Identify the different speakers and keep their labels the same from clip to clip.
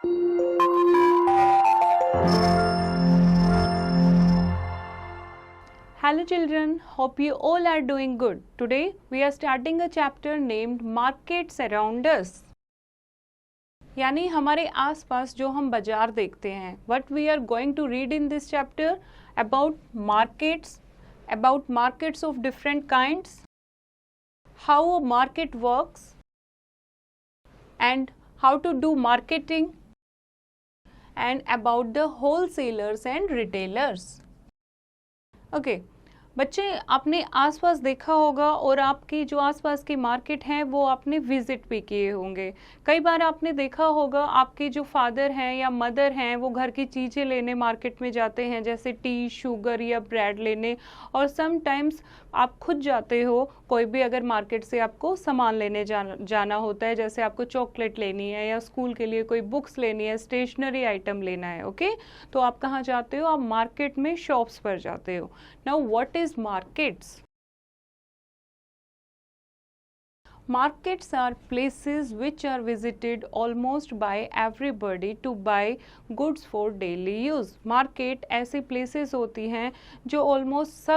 Speaker 1: Hello children, hope you all are doing good. Today we are starting a chapter named Markets Around Us. यानी हमारे आसपास जो हम बाजार देखते हैं. What we are going to read in this chapter about markets of different kinds, how a market works and how to do marketing, and about the wholesalers and retailers. Okay बच्चे, आपने आसपास देखा होगा और आपकी जो आसपास की मार्केट हैं वो आपने विजिट भी किए होंगे. कई बार आपने देखा होगा आपके जो फादर हैं या मदर हैं वो घर की चीज़ें लेने मार्केट में जाते हैं, जैसे टी, शुगर या ब्रेड लेने. और समटाइम्स आप खुद जाते हो, कोई भी अगर मार्केट से आपको सामान लेने जाना होता है, जैसे आपको चॉकलेट लेनी है या स्कूल के लिए कोई बुक्स लेनी है, स्टेशनरी आइटम लेना है. ओके तो आप कहाँ जाते हो? आप मार्केट में शॉप्स पर जाते हो. Now what is markets? Markets are places which are visited almost by everybody to buy goods for daily use. Market ऐसी places होती हैं जो almost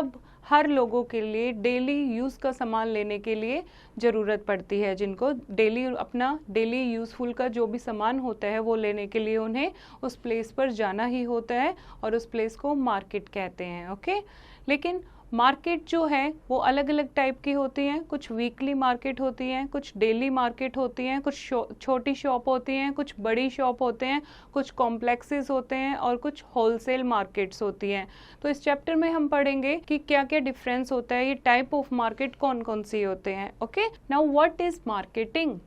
Speaker 1: हर लोगों के लिए डेली यूज़ का सामान लेने के लिए ज़रूरत पड़ती है, जिनको अपना डेली यूज़फुल का जो भी सामान होता है वो लेने के लिए उन्हें उस प्लेस पर जाना ही होता है और उस प्लेस को मार्केट कहते हैं. ओके लेकिन मार्केट जो है वो अलग अलग टाइप की होती हैं. कुछ वीकली मार्केट होती हैं, कुछ डेली मार्केट होती हैं, कुछ छोटी शॉप होती हैं, कुछ बड़ी शॉप होते हैं, कुछ कॉम्प्लेक्सेस होते हैं और कुछ होलसेल मार्केट्स होती हैं. तो इस चैप्टर में हम पढ़ेंगे कि क्या क्या डिफरेंस होता है, ये टाइप ऑफ मार्केट कौन कौन सी होते हैं. Okay now what is marketing?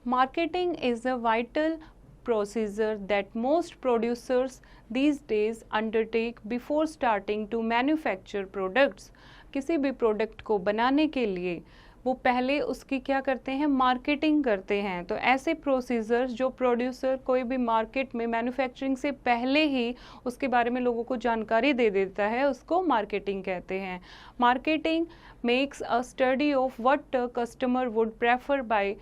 Speaker 1: Marketing is a vital procedure that most producers these days undertake before starting to manufacture products. किसी भी प्रोडक्ट को बनाने के लिए वो पहले उसकी क्या करते हैं? मार्केटिंग करते हैं. तो ऐसे प्रोसीजर्स जो प्रोड्यूसर कोई भी मार्केट में मैन्युफैक्चरिंग से पहले ही उसके बारे में लोगों को जानकारी दे देता है, उसको मार्केटिंग कहते हैं. Marketing makes a study of what a customer would prefer by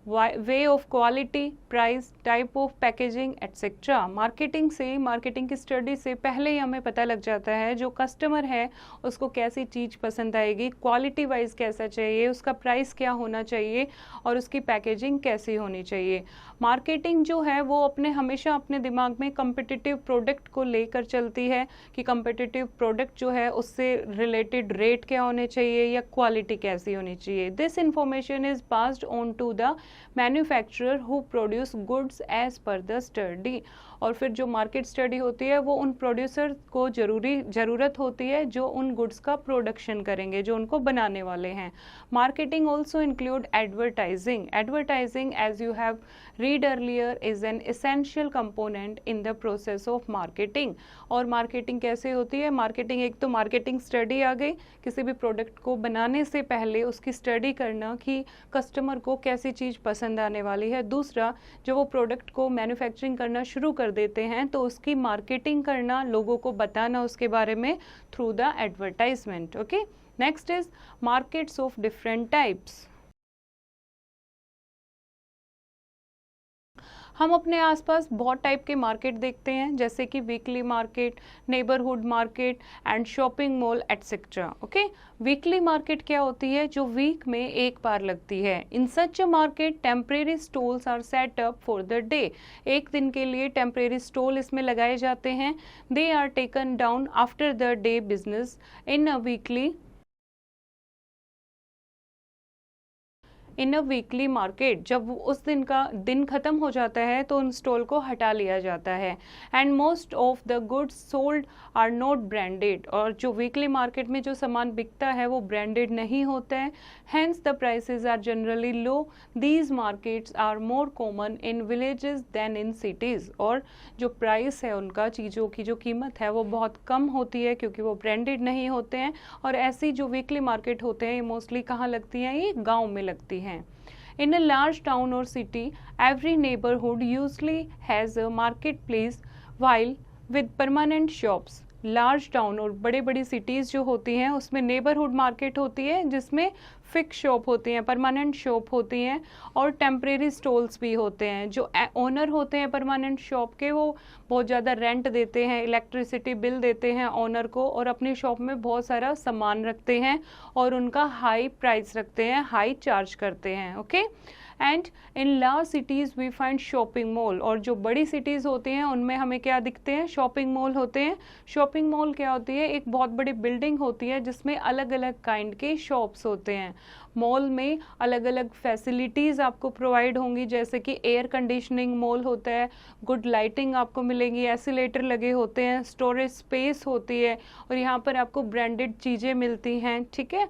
Speaker 1: way of quality, price, type of packaging etcetera. Marketing की स्टडी से पहले ही हमें पता लग जाता है जो कस्टमर है उसको कैसी चीज़ पसंद आएगी, क्वालिटी वाइज कैसा चाहिए, उसका प्राइस क्या होना चाहिए और उसकी पैकेजिंग कैसी होनी चाहिए. मार्केटिंग जो है वो हमेशा अपने दिमाग में कम्पिटिटिव प्रोडक्ट को लेकर चलती है कि कम्पिटिटिव प्रोडक्ट जो है उससे रिलेटेड रेट क्या होने चाहिए या क्वालिटी कैसी होनी चाहिए. This information is passed on to the manufacturer who produce goods as per the study. और फिर जो मार्केट स्टडी होती है वो उन प्रोड्यूसर को ज़रूरत होती है जो उन गुड्स का प्रोडक्शन करेंगे, जो उनको बनाने वाले हैं. Marketing also include advertising. Advertising as you have read earlier is an essential component in the process of marketing. और मार्केटिंग कैसे होती है? मार्केटिंग, एक तो मार्केटिंग स्टडी आ गई, किसी भी प्रोडक्ट को बनाने से पहले उसकी स्टडी करना कि कस्टमर को कैसी चीज़ पसंद आने वाली है. दूसरा, जब वो प्रोडक्ट को मैन्युफैक्चरिंग करना शुरू कर देते हैं तो उसकी मार्केटिंग करना, लोगों को बताना उसके बारे में through the advertisement. Okay next is markets of different types. हम अपने आसपास बहुत टाइप के मार्केट देखते हैं, जैसे कि weekly market, neighbourhood market and shopping mall etcetera. Okay weekly market क्या होती है? जो वीक में एक बार लगती है. In such a market temporary stalls are set up for the day. एक दिन के लिए टेम्परेरी स्टॉल इसमें लगाए जाते हैं. They are taken down after the day business in a weekly market. जब उस दिन खत्म हो जाता है तो उन स्टॉल को हटा लिया जाता है. And most of the goods sold are not branded. और जो वीकली मार्केट में जो सामान बिकता है वो ब्रांडेड नहीं होता है. Hence the prices are generally low. These markets are more common in villages than in cities. और जो प्राइस है उनका, चीज़ों की जो कीमत है वो बहुत कम होती है क्योंकि वो ब्रांडेड नहीं होते हैं. और ऐसी जो वीकली मार्केट होते हैं ये मोस्टली कहाँ लगती हैं? ये गाँव में लगती हैं. In a large town or city, every neighborhood usually has a marketplace while with permanent shops. Large town और बड़े बड़ी सिटीज़ जो होती हैं उसमें नेबरहुड मार्केट होती है जिसमें फिक्स शॉप होती हैं, परमानेंट शॉप होती हैं, और टेम्परेरी स्टॉल्स भी होते हैं। जो ओनर होते हैं परमानेंट शॉप के, वो बहुत ज़्यादा रेंट देते हैं, इलेक्ट्रिसिटी बिल देते हैं ओनर को, और अपनी शॉप में बहुत सारा सामान रखते हैं और उनका हाई प्राइस रखते हैं, हाई चार्ज करते हैं। Okay, and in large cities we find shopping mall, और जो बड़ी सिटीज़ होती हैं उनमें हमें क्या दिखते हैं, शॉपिंग मॉल होते हैं। शॉपिंग मॉल क्या होती है, एक बहुत बड़ी बिल्डिंग होती है जिसमें अलग अलग काइंड के शॉप्स होते हैं। मॉल में अलग अलग फैसिलिटीज़ आपको प्रोवाइड होंगी, जैसे कि एयर कंडीशनिंग मॉल होता है, गुड लाइटिंग आपको मिलेंगी, एस्केलेटर लगे होते हैं, स्टोरेज स्पेस होती है, और यहाँ पर आपको ब्रांडेड चीज़ें मिलती हैं, ठीक है,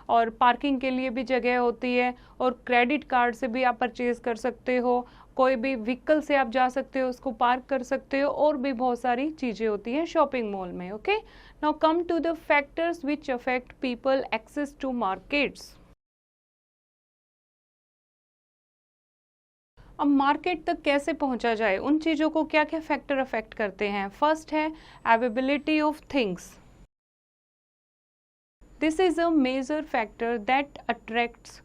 Speaker 1: और पार्किंग के लिए भी जगह होती है, और क्रेडिट कार्ड से भी आप परचेज कर सकते हो, कोई भी व्हीकल से आप जा सकते हो, उसको पार्क कर सकते हो, और भी बहुत सारी चीज़ें होती हैं शॉपिंग मॉल में। Okay, now come to the factors which affect people access to markets. अब मार्केट तक कैसे पहुंचा जाए, उन चीज़ों को क्या क्या फैक्टर अफेक्ट करते हैं। फर्स्ट है availability of things. This is a major factor that attracts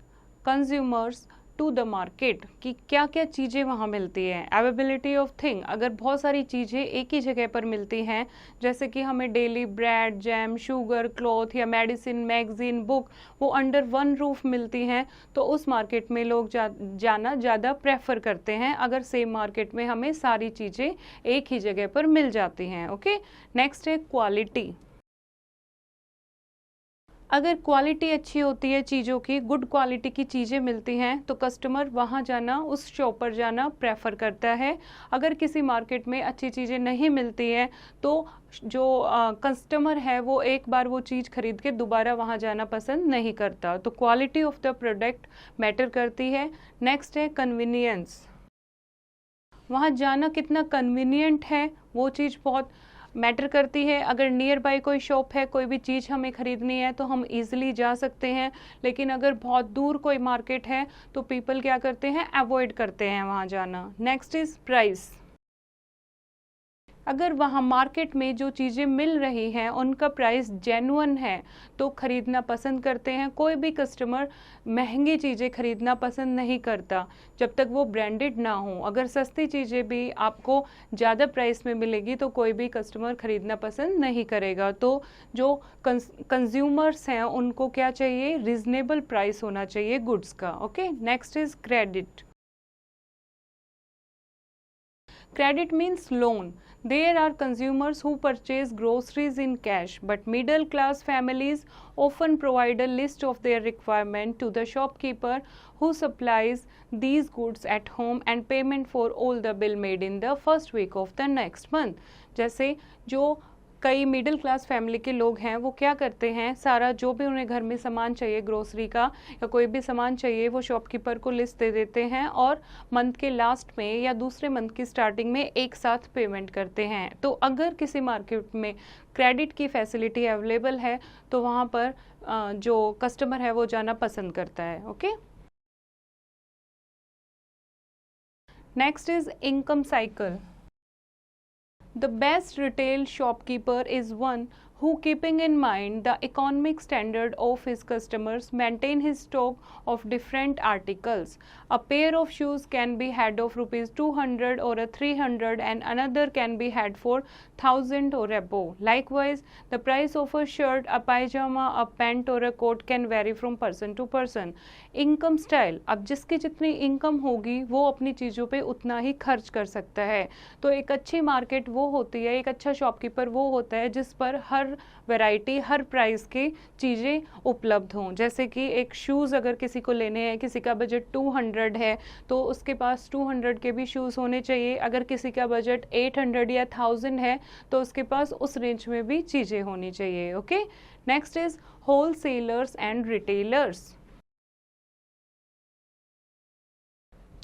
Speaker 1: consumers to the market, कि क्या क्या चीज़ें वहाँ मिलती हैं। अवेलेबिलिटी ऑफ थिंग, अगर बहुत सारी चीज़ें एक ही जगह पर मिलती हैं, जैसे कि हमें daily bread, jam, sugar, cloth या मेडिसिन, मैगजीन, बुक, वो अंडर वन रूफ मिलती हैं, तो उस मार्केट में लोग जाना ज़्यादा प्रेफर करते हैं, अगर सेम मार्केट में हमें सारी चीज़ें एक ही जगह पर मिल जाती हैं। ओके, नेक्स्ट है क्वालिटी। अगर क्वालिटी अच्छी होती है चीज़ों की, गुड क्वालिटी की चीज़ें मिलती हैं, तो कस्टमर वहाँ जाना, उस शॉप पर जाना प्रेफर करता है। अगर किसी मार्केट में अच्छी चीज़ें नहीं मिलती हैं, तो जो कस्टमर है वो एक बार वो चीज़ खरीद के दोबारा वहाँ जाना पसंद नहीं करता। तो quality of the product matter करती है। नेक्स्ट है कन्वीनियंस, वहाँ जाना कितना कन्वीनियंट है, वो चीज़ बहुत मैटर करती है। अगर नियर बाय कोई शॉप है, कोई भी चीज़ हमें ख़रीदनी है, तो हम इजीली जा सकते हैं, लेकिन अगर बहुत दूर कोई मार्केट है तो पीपल क्या करते हैं, अवॉइड करते हैं वहाँ जाना। Next is price. अगर वहाँ मार्केट में जो चीज़ें मिल रही हैं उनका प्राइस जेन्युइन है तो ख़रीदना पसंद करते हैं। कोई भी कस्टमर महंगी चीज़ें ख़रीदना पसंद नहीं करता जब तक वो ब्रांडेड ना हो। अगर सस्ती चीज़ें भी आपको ज़्यादा प्राइस में मिलेगी तो कोई भी कस्टमर ख़रीदना पसंद नहीं करेगा। तो जो कंज्यूमर्स हैं उनको क्या चाहिए, रीज़नेबल प्राइस होना चाहिए गुड्स का। Okay, next is credit. Credit means loan. There are consumers who purchase groceries in cash, but middle class families often provide a list of their requirement to the shopkeeper who supplies these goods at home, and payment for all the bill made in the first week of the next month. जैसे जो कई middle class family के लोग हैं वो क्या करते हैं, सारा जो भी उन्हें घर में सामान चाहिए, ग्रोसरी का या कोई भी सामान चाहिए, वो शॉपकीपर को लिस्ट दे देते हैं और मंथ के लास्ट में या दूसरे मंथ की स्टार्टिंग में एक साथ पेमेंट करते हैं। तो अगर किसी मार्केट में क्रेडिट की फैसिलिटी अवेलेबल है तो वहाँ पर जो कस्टमर है वो जाना पसंद करता है। Okay, next is income cycle. The best retail shopkeeper is one who, keeping in mind the economic standard of his customers, maintain his stock of different articles. A pair of shoes can be had of rupees 200 or a 300, and another can be had for 1000 or above. Likewise, the price of a shirt, a pajama, a pant or a coat can vary from person to person. Income style, अब जिसकी जितनी income होगी वो अपनी चीज़ों पे उतना ही खर्च कर सकता है। तो एक अच्छी मार्केट वो होती है, एक अच्छा शॉपकीपर वो होता है जिस पर हर वैरायटी, हर प्राइस की चीज़ें उपलब्ध हों। जैसे कि एक शूज़ अगर किसी को लेने हैं, किसी का बजट 200 है तो उसके पास 200 के भी शूज़ होने चाहिए। अगर किसी का बजट 800 या 1000 है तो उसके पास उस रेंज में भी चीज़ें होनी चाहिए। Okay, next is wholesalers and retailers.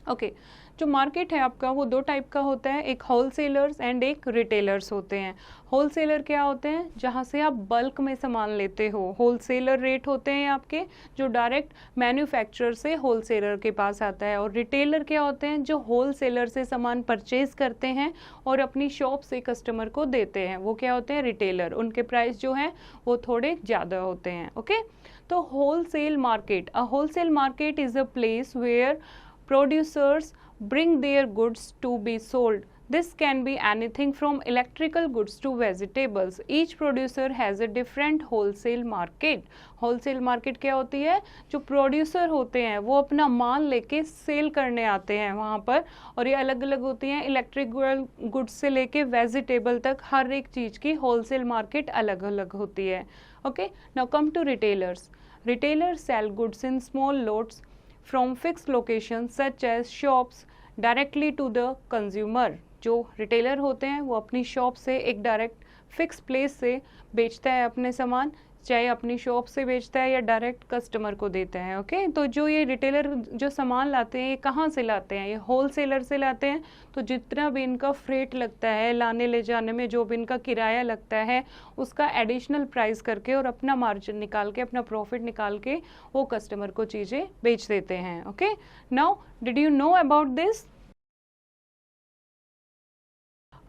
Speaker 1: Okay जो मार्केट है आपका वो दो टाइप का होता है, एक होलसेलर्स एंड एक रिटेलर्स होते हैं। होलसेलर क्या होते हैं, जहाँ से आप बल्क में सामान लेते हो, होलसेलर रेट होते हैं आपके, जो डायरेक्ट मैन्युफैक्चरर से होलसेलर के पास आता है। और रिटेलर क्या होते हैं, जो होलसेलर से सामान परचेज करते हैं और अपनी शॉप से कस्टमर को देते हैं, वो क्या होते हैं, रिटेलर। उनके प्राइस जो हैं वो थोड़े ज़्यादा होते हैं। ओके तो wholesale market, a wholesale market is a place where producers bring their goods to be sold. This can be anything from electrical goods to vegetables. Each producer has a different wholesale market. Wholesale market क्या होती है, जो producer होते हैं वो अपना माल लेके cell करने आते हैं वहाँ पर, और ये अलग अलग होती हैं, इलेक्ट्रिकल गुड्स से लेके वेजिटेबल तक हर एक चीज़ की होलसेल मार्केट अलग अलग होती है। Okay now come to retailers. Retailers sell goods in small lots from fixed locations such as shops directly to the consumer. जो रिटेलर होते हैं वो अपनी शॉप से एक डायरेक्ट फिक्स प्लेस से बेचता है अपने सामान, चाहे अपनी शॉप से बेचता है या डायरेक्ट कस्टमर को देता है। ओके तो जो ये रिटेलर जो सामान लाते हैं ये कहाँ से लाते हैं, ये होलसेलर से लाते हैं। तो जितना भी इनका फ्रेट लगता है, लाने ले जाने में जो भी इनका किराया लगता है, उसका एडिशनल प्राइस करके और अपना मार्जिन निकाल के, अपना प्रॉफिट निकाल के वो कस्टमर को चीज़ें बेच देते हैं। Okay now did you know about this?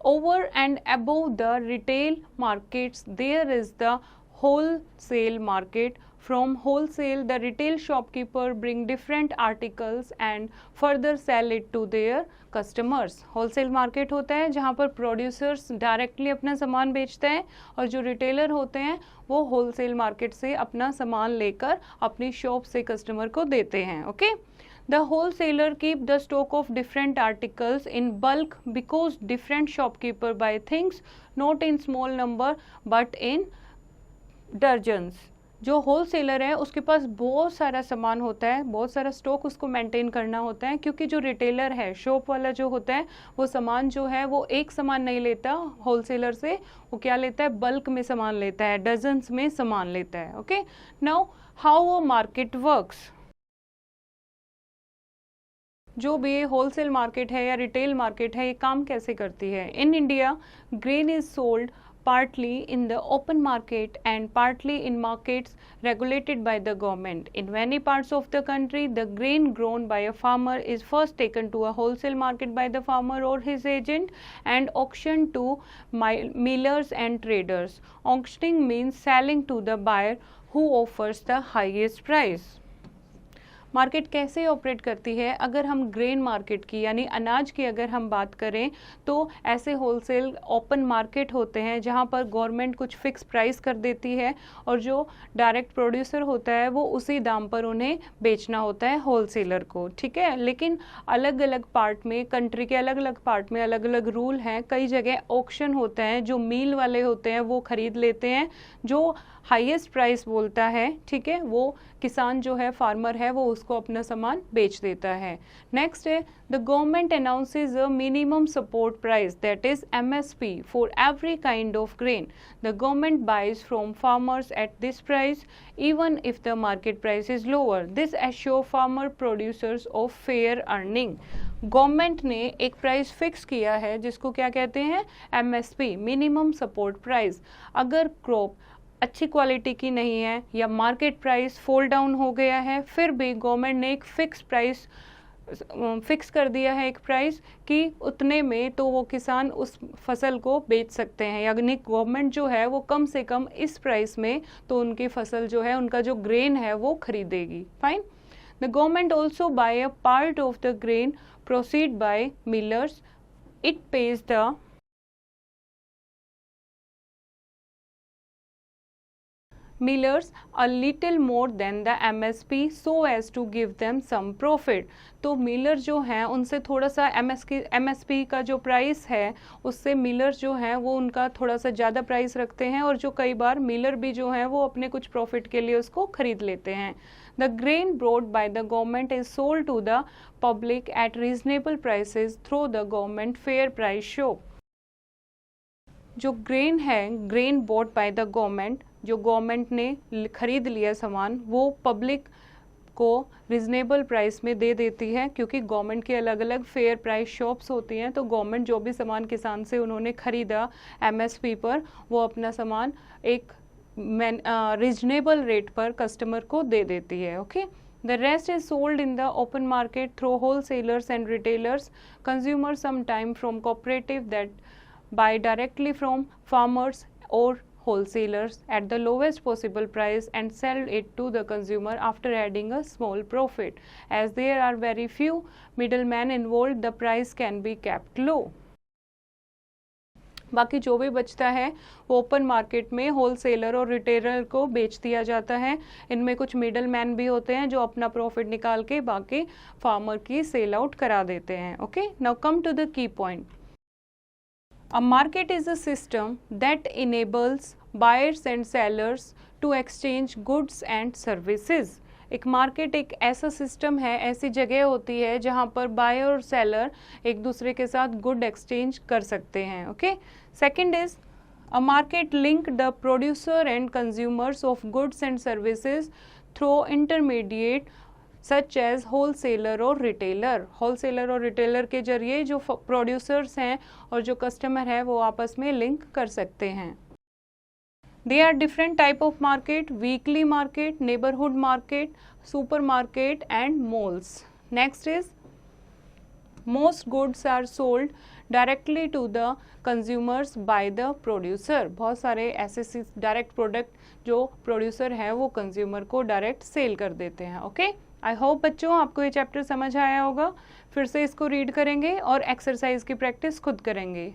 Speaker 1: Over and above the retail markets, there is the wholesale market. From wholesale, the retail shopkeeper bring different articles and further sell it to their customers. wholesale market होता है जहाँ पर producers directly अपना सामान बेचते हैं, और जो retailer होते हैं वो wholesale market से अपना सामान लेकर अपनी shop से customer को देते हैं। Okay? The wholesaler keep the stock of different articles in bulk because different shopkeeper buy things not in small number but in dozens. जो होलसेलर है उसके पास बहुत सारा सामान होता है, बहुत सारा स्टॉक उसको मेंटेन करना होता है, क्योंकि जो रिटेलर है, शॉप वाला जो होता है, वो सामान जो है वो एक सामान नहीं लेता होलसेलर से, वो क्या लेता है, बल्क में सामान लेता है, डजन्स में सामान लेता है। Okay now how a market works. जो भी ये होलसेल मार्केट है या रिटेल मार्केट है, ये काम कैसे करती है। In India grain is sold partly in the open market and partly in markets regulated by the government. In many parts of the country, the grain grown by a farmer is first taken to a wholesale market by the farmer or his agent and auctioned to millers and traders. Auctioning means selling to the buyer who offers the highest price. Market कैसे operate करती है, अगर हम grain market की यानी अनाज की अगर हम बात करें तो ऐसे होलसेल ओपन मार्केट होते हैं जहां पर गवर्नमेंट कुछ फिक्स प्राइस कर देती है और जो डायरेक्ट प्रोड्यूसर होता है वो उसी दाम पर उन्हें बेचना होता है होलसेलर को। ठीक है, लेकिन अलग अलग पार्ट में, कंट्री के अलग अलग पार्ट में अलग अलग रूल हैं। कई जगह ऑक्शन होता है, जो मील वाले होते हैं वो खरीद लेते हैं, जो हाईएस्ट प्राइस बोलता है, ठीक है, वो किसान जो है, फार्मर है, वो उसको अपना सामान बेच देता है। नेक्स्ट है the government announces a minimum support price that is MSP for every kind of grain. The government buys from farmers at this price even if the market price is lower. This assure farmer producers of fair earning. Government ने एक price fix किया है जिसको क्या कहते हैं, MSP, minimum support price. अगर crop अच्छी क्वालिटी की नहीं है या मार्केट प्राइस फॉल डाउन हो गया है, फिर भी गवर्नमेंट ने एक फिक्स प्राइस फिक्स कर दिया है, एक प्राइस कि उतने में तो वो किसान उस फसल को बेच सकते हैं, यानी गवर्नमेंट जो है वो कम से कम इस प्राइस में तो उनकी फसल जो है, उनका जो ग्रेन है वो खरीदेगी। Fine. The government also buy a part of the grain proceed by millers. It pays the millers a little more than the MSP so as to give them some profit. तो Miller जो हैं उनसे थोड़ा सा MSP का जो price है उससे मिलर जो हैं वो उनका थोड़ा सा ज़्यादा प्राइस रखते हैं, और जो कई बार मिलर भी जो हैं वो अपने कुछ प्रॉफिट के लिए उसको खरीद लेते हैं। The grain brought by the government is sold to the public at reasonable prices through the government fair price show. जो ग्रेन है, grain bought by the government, जो गवर्नमेंट ने खरीद लिया सामान, वो पब्लिक को रिजनेबल प्राइस में दे देती है, क्योंकि गवर्नमेंट की अलग अलग फेयर प्राइस शॉप्स होती हैं। तो गवर्नमेंट जो भी सामान किसान से उन्होंने ख़रीदा एमएसपी पर, वो अपना सामान एक रिजनेबल रेट पर कस्टमर को दे देती है। Okay, the rest is sold in the open market through wholesalers and retailers. Consumers sometimes from cooperative that buy directly from farmers or wholesalers at the lowest possible price and sell it to the consumer after adding a small profit. As there are very few middlemen involved, the price can be kept low. बाकी जो भी बचता है वो open market में wholesaler और retailer को बेच दिया जाता है। इनमें कुछ मिडल मैन भी होते हैं जो अपना प्रॉफिट निकाल के बाकी फार्मर की सेल आउट करा देते हैं। Okay, now come to the key point. A market is a system that enables buyers and sellers to exchange goods and services. एक मार्केट एक ऐसा सिस्टम है, ऐसी जगह होती है जहाँ पर बायर और सेलर एक दूसरे के साथ गुड एक्सचेंज कर सकते हैं। Okay, second is a market link the producer and consumers of goods and services through intermediate such as wholesaler और रिटेलर। होलसेलर और रिटेलर के जरिए जो प्रोड्यूसर्स हैं और जो कस्टमर है वो आपस में लिंक कर सकते हैं। They are different type of market: weekly market, neighborhood market, supermarket and malls. Next is most goods are sold directly to the consumers by the producer. बहुत सारे ऐसे डायरेक्ट प्रोडक्ट जो प्रोड्यूसर है वो कंज्यूमर को डायरेक्ट सेल कर देते हैं। ओके, आई होप बच्चों आपको ये चैप्टर समझ आया होगा। फिर से इसको रीड करेंगे और एक्सरसाइज की प्रैक्टिस खुद करेंगे।